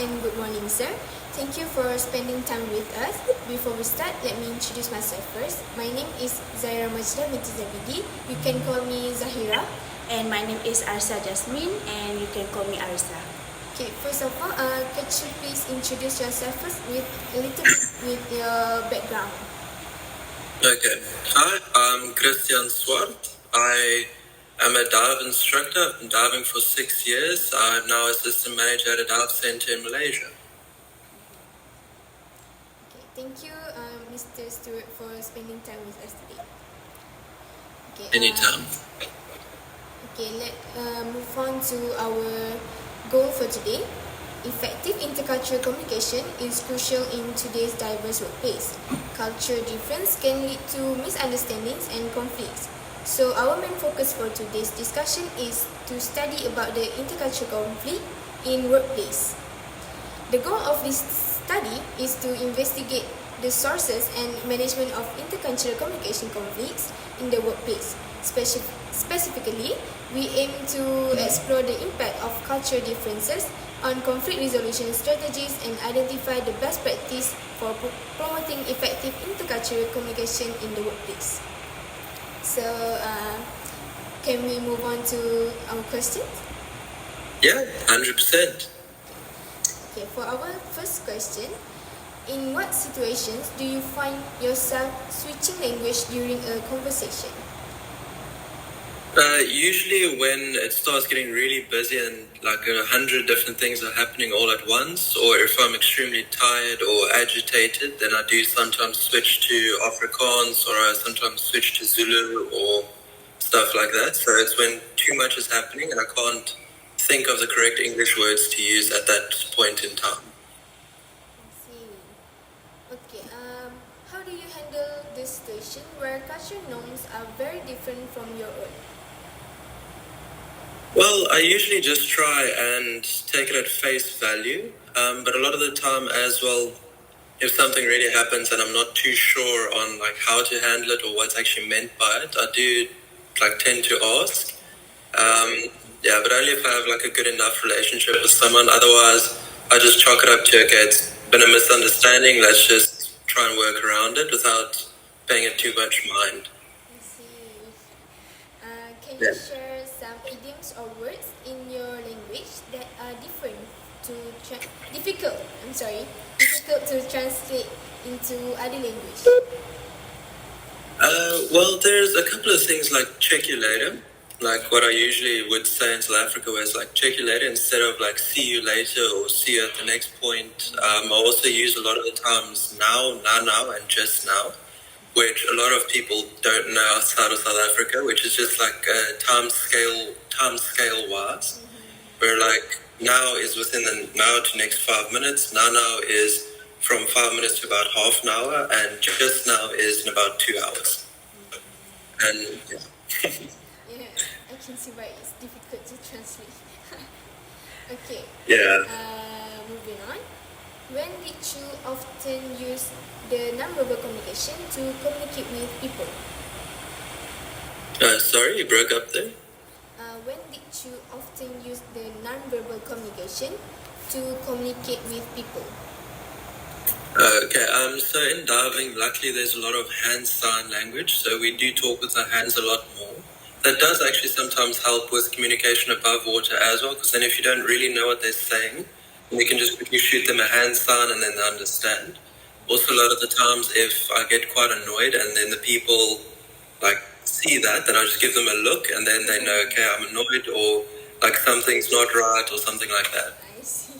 and good morning, sir. Thank you for spending time with us. Before we start, let me introduce myself first. My name is Zaira Majda binti Zabidi. You can call me Zahira. And my name is Arsa Jasmine, and you can call me Arsa. Okay, first of all, could you please introduce yourself first with a little bit with your background? Okay. Hi, I'm Christian Swart. I am a dive instructor. I've been diving for 6 years. I'm now assistant manager at a dive center in Malaysia. Okay, thank you, Mr. Stewart, for spending time with us today. Okay, Anytime. Okay, let's move on to our goal for today. Effective intercultural communication is crucial in today's diverse workplace. Cultural difference can lead to misunderstandings and conflicts. So our main focus for today's discussion is to study about the intercultural conflict in workplace. The goal of this study is to investigate the sources and management of intercultural communication conflicts in the workplace. Specifically, we aim to explore the impact of cultural differences on conflict resolution strategies and identify the best practice for promoting effective intercultural communication in the workplace. So, can we move on to our questions? Yeah, 100%. Okay, for our first question, in what situations do you find yourself switching language during a conversation? Usually when it starts getting really busy and like 100 different things are happening all at once, or if I'm extremely tired or agitated, then I do sometimes switch to Afrikaans, or I sometimes switch to Zulu or stuff like that. So it's when too much is happening and I can't think of the correct English words to use at that point in time. I see. Okay, how do you handle this situation where cultural norms are very different from your own? Well, I usually just try and take it at face value, but a lot of the time as well, if something really happens and I'm not too sure on like how to handle it or what's actually meant by it, I do like tend to ask. Yeah, but only if I have like a good enough relationship with someone. Otherwise, I just chalk it up to, okay, it's been a misunderstanding. Let's just try and work around it without paying it too much mind. I see. Can you Yeah. share some idioms or words in your language that are difficult to translate into other language? Well, there's a couple of things like check you later. Like what I usually would say in South Africa was like check you later instead of like see you later or see you at the next point. I also use a lot of the times now, now, and just now, which a lot of people don't know outside of South Africa, which is just like time scale wise, where like now is within the now to next 5 minutes, now is from 5 minutes to about half an hour, and just now is in about 2 hours. And yeah. Yeah, I can see why it's difficult to translate. Okay. Yeah. Moving on. When did you often use the nonverbal communication to communicate with people? Sorry, you broke up there. When did you often use the nonverbal communication to communicate with people? Okay, so in diving, luckily there's a lot of hand sign language, so we do talk with our hands a lot more. That does actually sometimes help with communication above water as well, because then if you don't really know what they're saying, you can just quickly shoot them a hand sign and then they understand. Also, a lot of the times if I get quite annoyed and then the people like see that, then I just give them a look and then they know, okay, I'm annoyed or like something's not right or something like that. I see.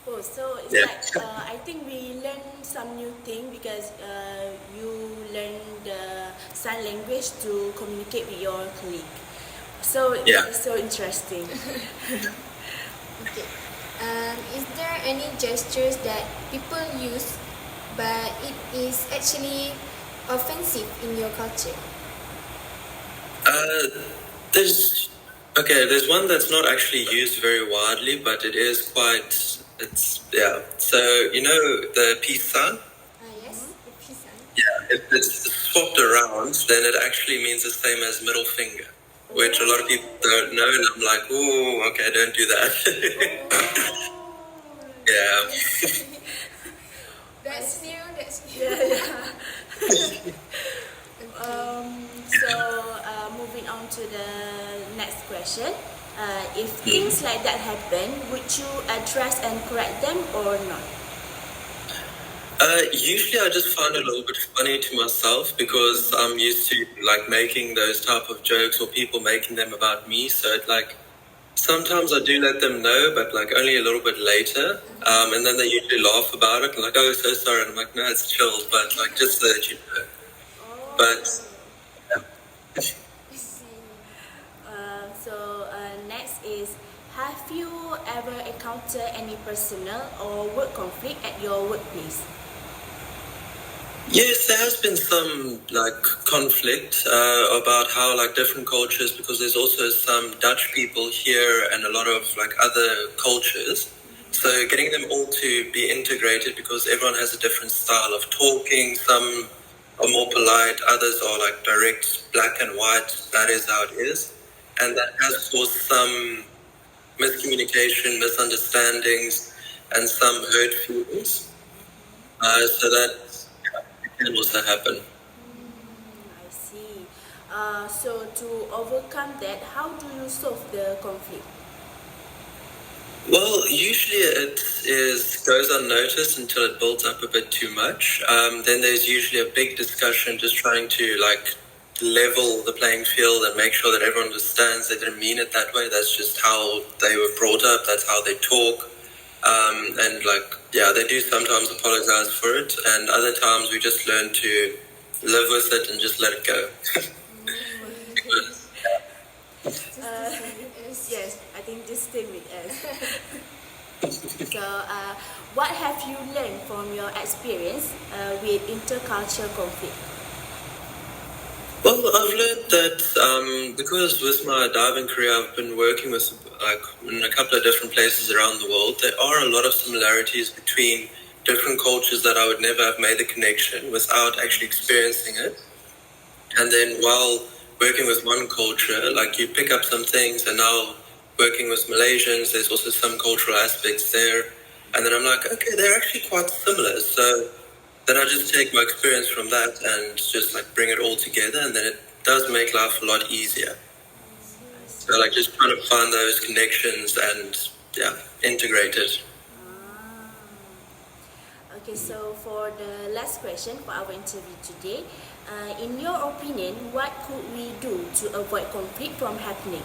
Oh, so it's Yeah. like I think we learn some new thing because you learn the sign language to communicate with your colleague. So Yeah. it's so interesting. Okay. Is there any gestures that people use but it is actually offensive in your culture? There's one that's not actually used very widely, but it is quite. Yeah. So you know the peace sign. Yes, the peace sign. Yeah. If it's swapped around, then it actually means the same as middle finger, which a lot of people don't know, and I'm like, oh, okay, don't do that. Yeah. That's new. That's new. Yeah. Okay. Moving on to the next question. If things like that happen, would you address and correct them or not? Usually I just find it a little bit funny to myself because I'm used to like making those type of jokes or people making them about me. So it like sometimes I do let them know, but like only a little bit later. And then they usually laugh about it and like, oh, so sorry. And I'm like, no, it's chill, but like just so that you know. But I see. Next is, have you ever encountered any personal or work conflict at your workplace? yes, there has been some like conflict about how like different cultures, because there's also some Dutch people here and a lot of like other cultures. So getting them all to be integrated, because everyone has a different style of talking. Some are more polite, others are like direct, black and white. That is how it is, and that has caused some miscommunication, misunderstandings, and some hurt feelings. So that can also happen. I see. So to overcome that, how do you solve the conflict? Well, usually it goes unnoticed until it builds up a bit too much. Then there's usually a big discussion, just trying to like level the playing field and make sure that everyone understands they didn't mean it that way. That's just how they were brought up. That's how they talk. And like, yeah, they do sometimes apologize for it, and other times we just learn to live with it and just let it go. Just the same as Yes, I think just stay with us. What have you learned from your experience with intercultural conflict? Well, I've learned that because with my diving career, I've been working with like in a couple of different places around the world. There are a lot of similarities between different cultures that I would never have made the connection without actually experiencing it. And then while working with one culture, like you pick up some things, and now working with Malaysians, there's also some cultural aspects there. And then I'm like, okay, they're actually quite similar. So then I just take my experience from that and just like bring it all together, and then it does make life a lot easier. So like just trying to find those connections and yeah, integrate it. Okay, so for the last question for our interview today, in your opinion, what could we do to avoid conflict from happening?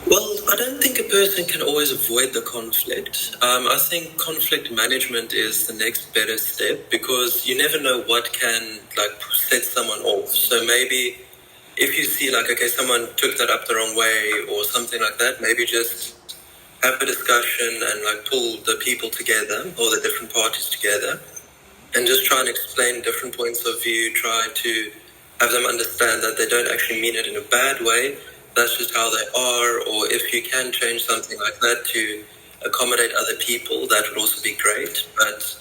Well, I don't think a person can always avoid the conflict. I think conflict management is the next better step, because you never know what can like set someone off. So maybe if you see like, okay, someone took that up the wrong way or something like that, maybe just have a discussion and like pull the people together or the different parties together and just try and explain different points of view, try to have them understand that they don't actually mean it in a bad way. That's just how they are. Or if you can change something like that to accommodate other people, that would also be great. But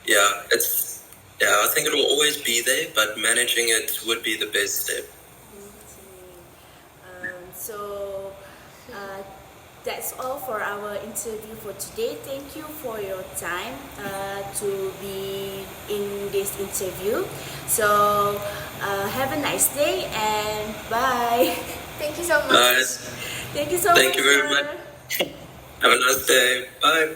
yeah, I think it will always be there, but managing it would be the best step. That's all for our interview for today. Thank you for your time to be in this interview. So have a nice day and bye. Thank you so much. Nice. Thank you so much. Thank you very much. Have a nice day. Bye.